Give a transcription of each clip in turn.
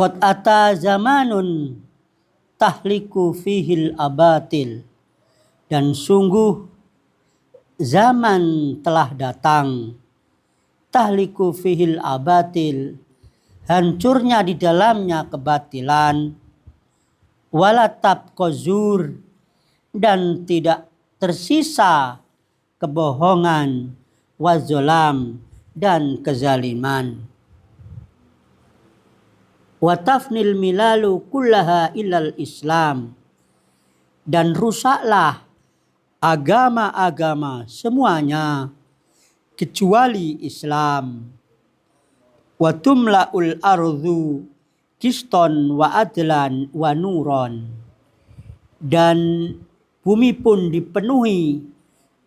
Qad ata zamanun tahliku fihil abatil. Dan sungguh zaman telah datang, tahliku fihil abatil, hancurnya di dalamnya kebatilan, walatab kozur, dan tidak tersisa kebohongan, wazolam, dan kezaliman. Watafnil milalu kullaha ilal Islam, dan rusaklah agama-agama semuanya kecuali Islam. Watumla'ul ardu kiston wa adlan wa nuron, dan bumi pun dipenuhi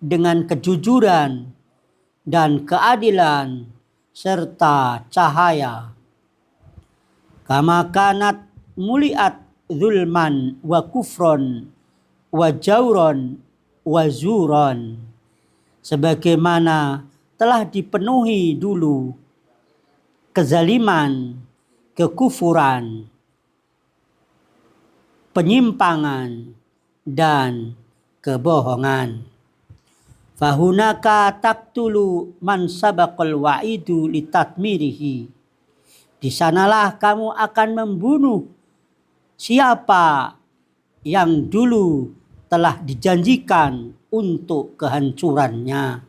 dengan kejujuran dan keadilan serta cahaya. Kama kanat muliat zulman wa kufron wa jauron wa zuron, sebagaimana telah dipenuhi dulu kezaliman, kekufuran, penyimpangan, dan kebohongan. Fahunaka taktulu man sabaqal wa'idu litatmirihi, di sanalah kamu akan membunuh siapa yang dulu telah dijanjikan untuk kehancurannya.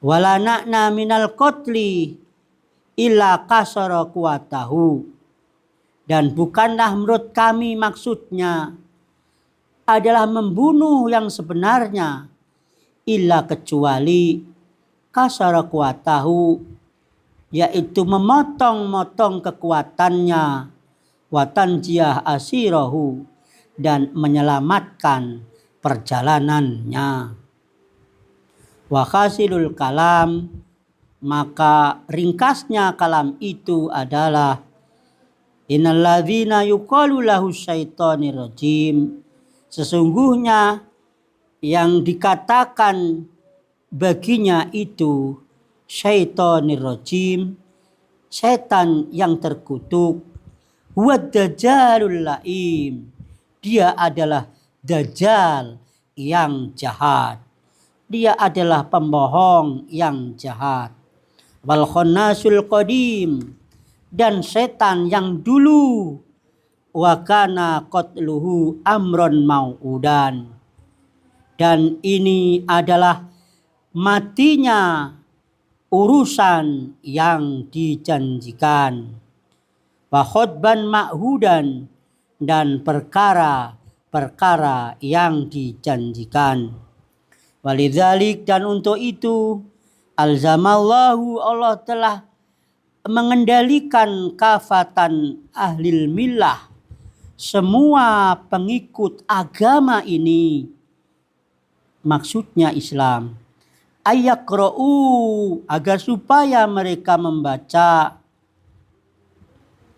Wala na'na minal qatli illa kasara kuwatahu, dan bukanlah menurut kami maksudnya adalah membunuh yang sebenarnya, illa kecuali kasara kuwatahu, yaitu memotong-motong kekuatannya, watanjiyah asirahu, dan menyelamatkan perjalanannya. Wa khasilul kalam, maka ringkasnya kalam itu adalah innal ladzina yuqalu lahu syaitonir rajim, sesungguhnya yang dikatakan baginya itu syaitonir rajim, setan yang terkutuk, huwad dajjalul laim, dia adalah dajjal yang jahat, dia adalah pembohong yang jahat. Wal khannasul qadim, dan setan yang dulu, wa kana qatluhu amron mau'udan, dan ini adalah matinya urusan yang dijanjikan. Wa khutban ma'hudan, dan perkara-perkara yang dijanjikan. Walidzalik, dan untuk itu alzamallahu, Allah telah mengendalikan kafatan ahlil millah, semua pengikut agama ini, maksudnya Islam, ayakra'u, agar supaya mereka membaca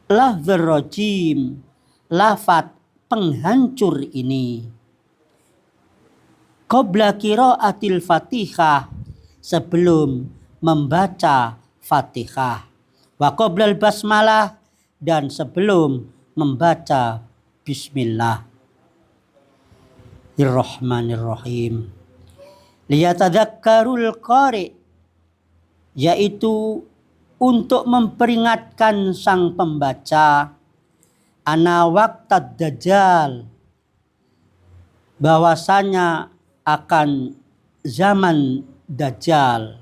lafzul rajim, lafaz penghancur ini, qabla qiraatil Fatihah, sebelum membaca Fatihah, wa qablal basmalah, dan sebelum membaca Bismillahirrahmanirrahim. Liyatadzakkarul qari, yaitu untuk memperingatkan sang pembaca, ana waqtad dajjal, bahwasanya akan zaman dajjal,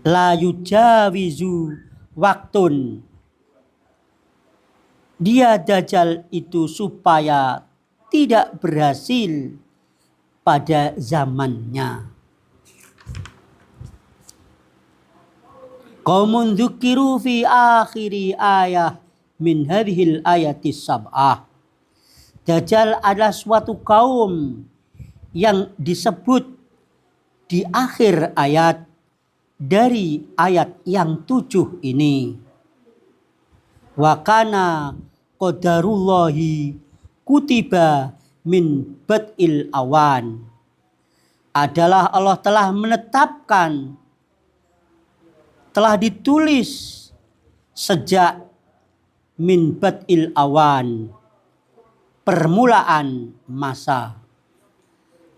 la yujawizu waktun, dia dajjal itu supaya tidak berhasil pada zamannya. Qaumun dzukiru fi akhiri ayah min hadhil ayatis sab'ah, dajjal adalah suatu kaum yang disebut di akhir ayat dari ayat yang 7 ini. Wa kana qadarullahi kutiba min bad'il awan, adalah Allah telah menetapkan, telah ditulis sejak min bad'il awan, permulaan masa,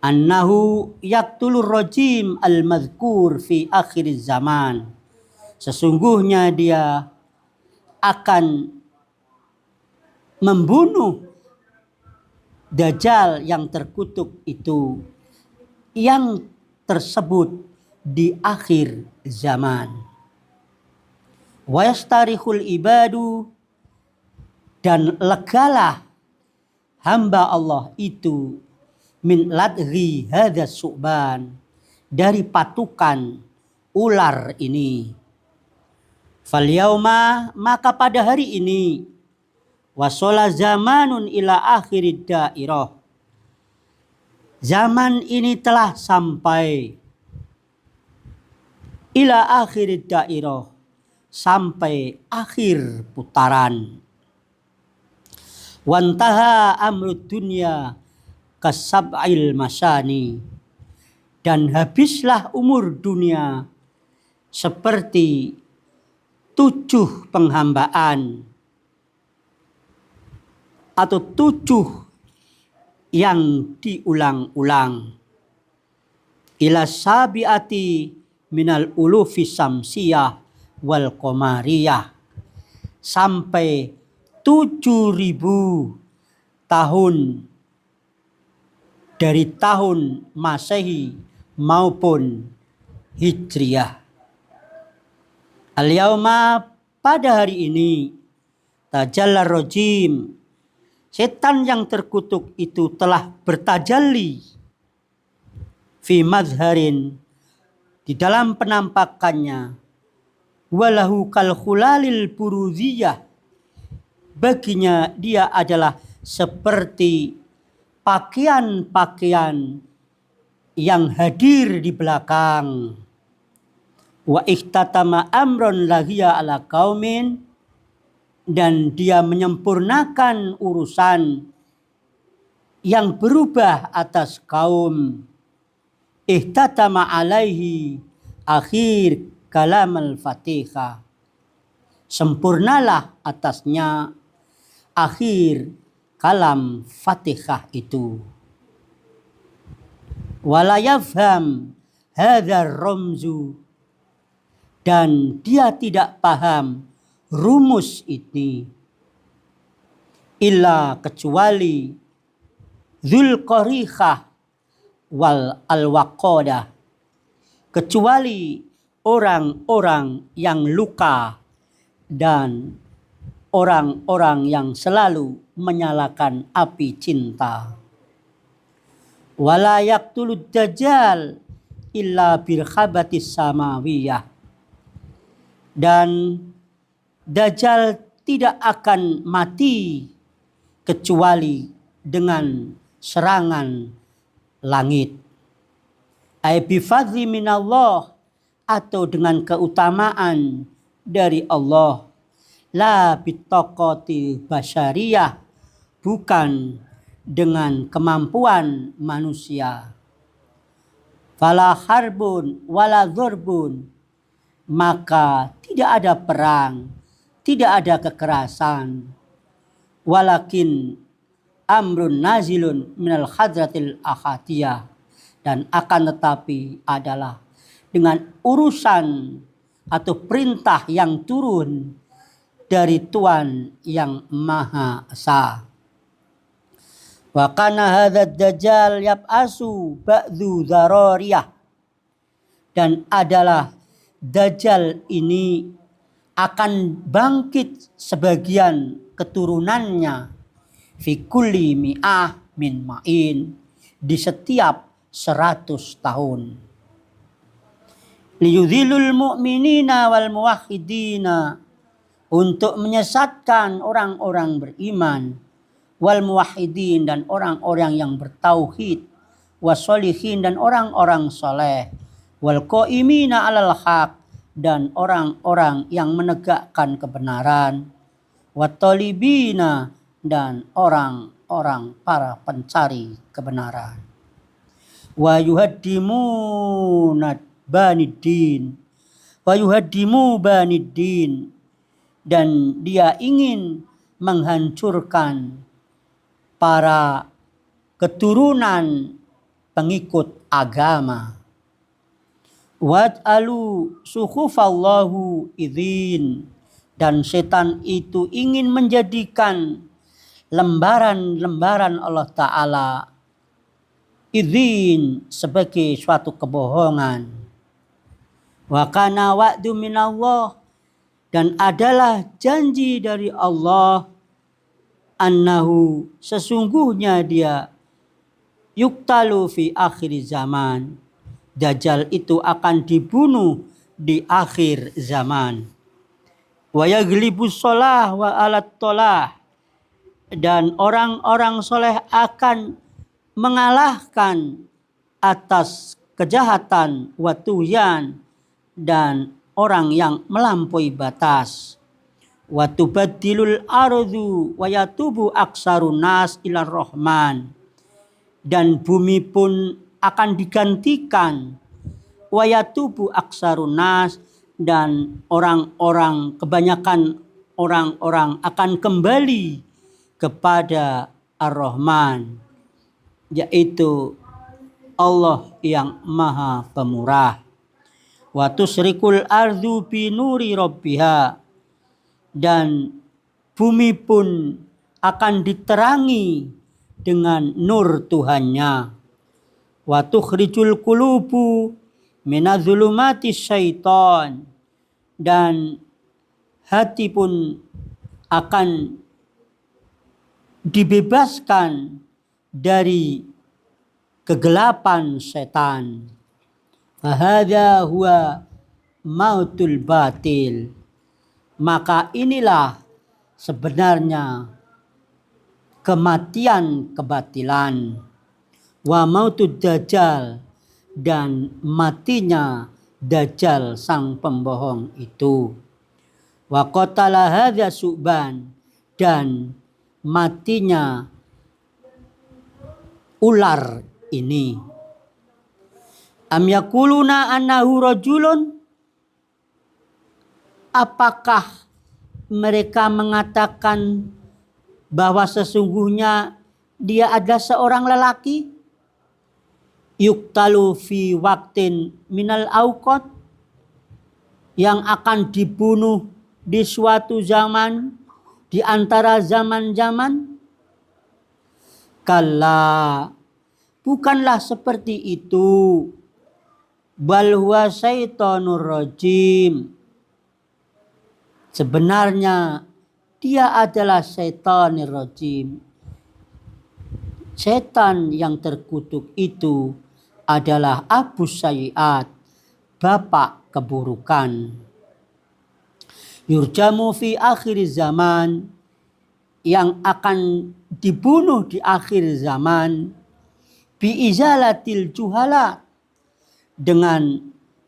annahu yaqtulur rajim al-madhkur fi akhir zaman, sesungguhnya dia akan membunuh Dajjal yang terkutuk itu, yang tersebut di akhir zaman. Wa yastarihul ibadu, dan legalah hamba Allah itu, min ladghi hadha su'ban, dari patukan ular ini. Fal yauma, maka pada hari ini, wasola zamanun ila akhirid dairah, zaman ini telah sampai ila akhirid dairah, sampai akhir putaran. Wantaha amrud dunya kasab'il masani, dan habislah umur dunia seperti 7 penghambaan atau 7 yang diulang-ulang. Ila sabiati minal ulufi samsiyah wal qamariyah, sampai 7.000 tahun dari tahun Masehi maupun Hijriyah. Al-yauma, pada hari ini, tajallar rajim, setan yang terkutuk itu telah bertajalli fi mazharin, di dalam penampakannya, walahu kal khulalil buruziyah, baginya dia adalah seperti pakaian-pakaian yang hadir di belakang. Wa ikhtatama amron lahiya ala qaumin, dan dia menyempurnakan urusan yang berubah atas kaum. Ihtatama alaihi akhir kalam al-fatihah, sempurnalah atasnya akhir kalam Fatihah itu. Wala yafham hadzal ramzu, dan dia tidak paham rumus ini, illa kecuali Dzulqarihah wal alwaqadah, kecuali orang-orang yang luka dan orang-orang yang selalu menyalakan api cinta. Wala yaqtulud dajjal illa bil khabatis samawiyah, dan Dajjal tidak akan mati kecuali dengan serangan langit. Ai bi fadli minallah, atau dengan keutamaan dari Allah. La bitaqati basyariyah, bukan dengan kemampuan manusia. Fala harbun wala dhurbun, maka tidak ada perang, tidak ada kekerasan. Walakin amrun nazilun minal hadratil ahadiyah, dan akan tetapi adalah dengan urusan atau perintah yang turun dari Tuhan yang Maha Esa. Wa kana hadzal dajjal yab'asu ba'dhu dzarariyah, dan adalah Dajjal ini akan bangkit sebagian keturunannya fi kulli mi'ah min ma'in, di setiap 100 tahun. Liyudhilul mu'minina wal muwahhidina, untuk menyesatkan orang-orang beriman, wal muwahhidin, dan orang-orang yang bertauhid, wassolihin, dan orang-orang soleh, wal qaimina alal haq, dan orang-orang yang menegakkan kebenaran, wattolibina, dan orang-orang para pencari kebenaran. Wa yuhaddimu baniddin, dan dia ingin menghancurkan para keturunan pengikut agama. Waj'alu sukhufallahu idzin, dan setan itu ingin menjadikan lembaran-lembaran Allah Ta'ala idzin sebagai suatu kebohongan. Wa kana wa'du minallah, dan adalah janji dari Allah, annahu sesungguhnya dia, yuktalu fi akhir zaman, Dajjal itu akan dibunuh di akhir zaman. Wa yaglibus sholah wa alat tolah, dan orang-orang soleh akan mengalahkan atas kejahatan, watuyan, dan orang yang melampaui batas. Wa tubaddilul ardu wa yatubu aksarun nas ilar rahman, dan bumi pun akan digantikan, wa yatubu aksarun nas, dan orang-orang, kebanyakan orang-orang akan kembali kepada Ar-Rahman, yaitu Allah yang Maha Pemurah. Wa tusrikul ardu bi nuri rabbiha, dan bumi pun akan diterangi dengan nur Tuhannya. Wa tukhrijul qulubu minadz-zulumati syaitan, dan hati pun akan dibebaskan dari kegelapan setan. Fahadha huwa mautul batil, maka inilah sebenarnya kematian kebatilan. Wa mautud dajjal, dan matinya Dajjal sang pembohong itu. Wa qatala hadza su'ban, dan matinya ular ini. Am yakuluna annahu rajulun, apakah mereka mengatakan bahwa sesungguhnya dia adalah seorang lelaki? Yuktalu fi waktin minal awqat, yang akan dibunuh di suatu zaman di antara zaman-zaman. Kalla, bukanlah seperti itu. Bal huwa syaitonur rajim, sebenarnya dia adalah syaitonir rajim. Setan yang terkutuk itu adalah Abu Sayyiat, bapak keburukan. Yurjamu fi akhir zaman, yang akan dibunuh di akhir zaman. Bi izalatil juhala, dengan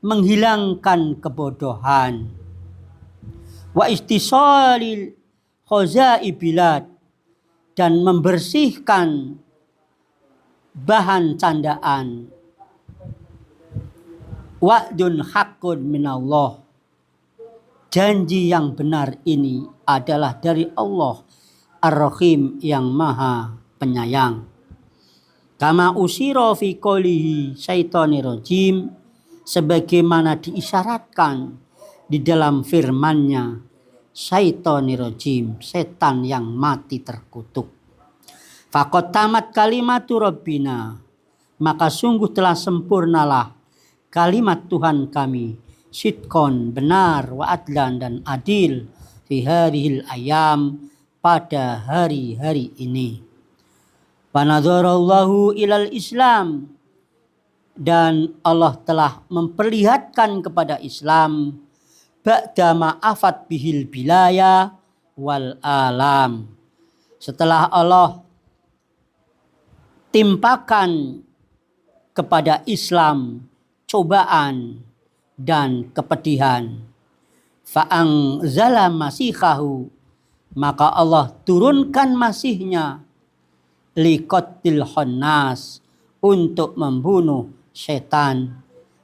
menghilangkan kebodohan. Wa istisalil khozai bilad, dan membersihkan bahan candaan. Wa'dun haqqun minallah, janji yang benar ini adalah dari Allah Ar-Rahim yang Maha Penyayang. Kama usiro fi qoulihi syaitonir rajim, sebagaimana diisyaratkan di dalam firman-Nya syaitonir rajim, setan yang mati terkutuk. Faqad tamat kalimatu rabbina, maka sungguh telah sempurnalah kalimat Tuhan kami, sidqon, benar, wa adlan, dan adil, fi hadhil ayam, pada hari-hari ini. Wa nadharallahu ilal Islam, dan Allah telah memperlihatkan kepada Islam, ba'da ma'afat bihil bilaya wal alam, setelah Allah timpakan kepada Islam cobaan dan kepedihan. Fa'anzala masihahu, maka Allah turunkan masihnya, liqatil khannas, untuk membunuh setan,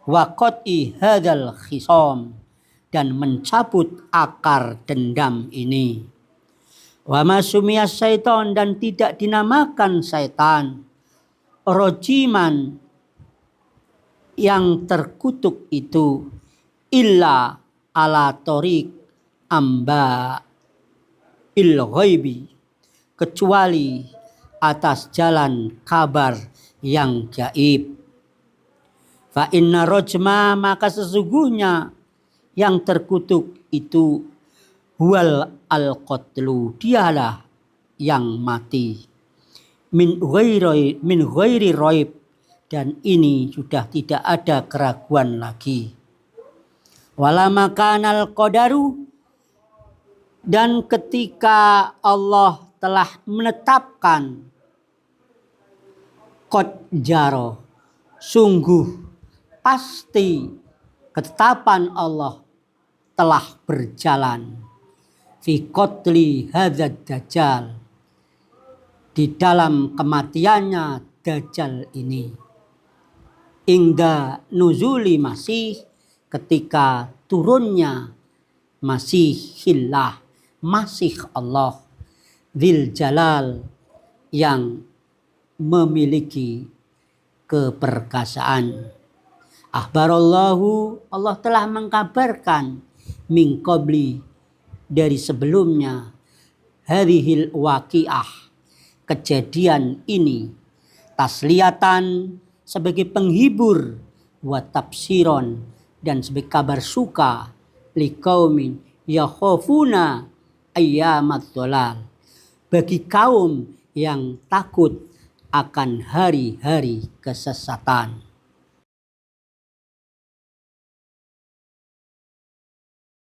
wa qat'i hadzal khisam, dan mencabut akar dendam ini. Wa ma sumiya syaitan, dan tidak dinamakan syaitan rojiman yang terkutuk itu illa ala tariq amba il ghaibi, kecuali atas jalan kabar yang gaib. Fa inna rojma, maka sesungguhnya yang terkutuk itu huwal al-qatlu, dialah yang mati. Min ghairi raib, dan ini sudah tidak ada keraguan lagi. Wala makanal qadaru, dan ketika Allah telah menetapkan qad jaro, sungguh pasti ketetapan Allah telah berjalan fi qatli hadzal dajjal, di dalam kematiannya Dajjal ini. Ingda nuzuli Masih, ketika turunnya Masihillah, Masih Allah, Dzil Jalal, yang memiliki keperkasaan. Akhbarallahu, Allah telah mengkabarkan min qabli, dari sebelumnya, hadhil waqi'ah, kejadian ini, tasliyatan, sebagai penghibur, wa tafsiron, dan sebagai kabar suka, liqaumin yakhafuna ayyamat dhalal, bagi kaum yang takut akan hari-hari kesesatan.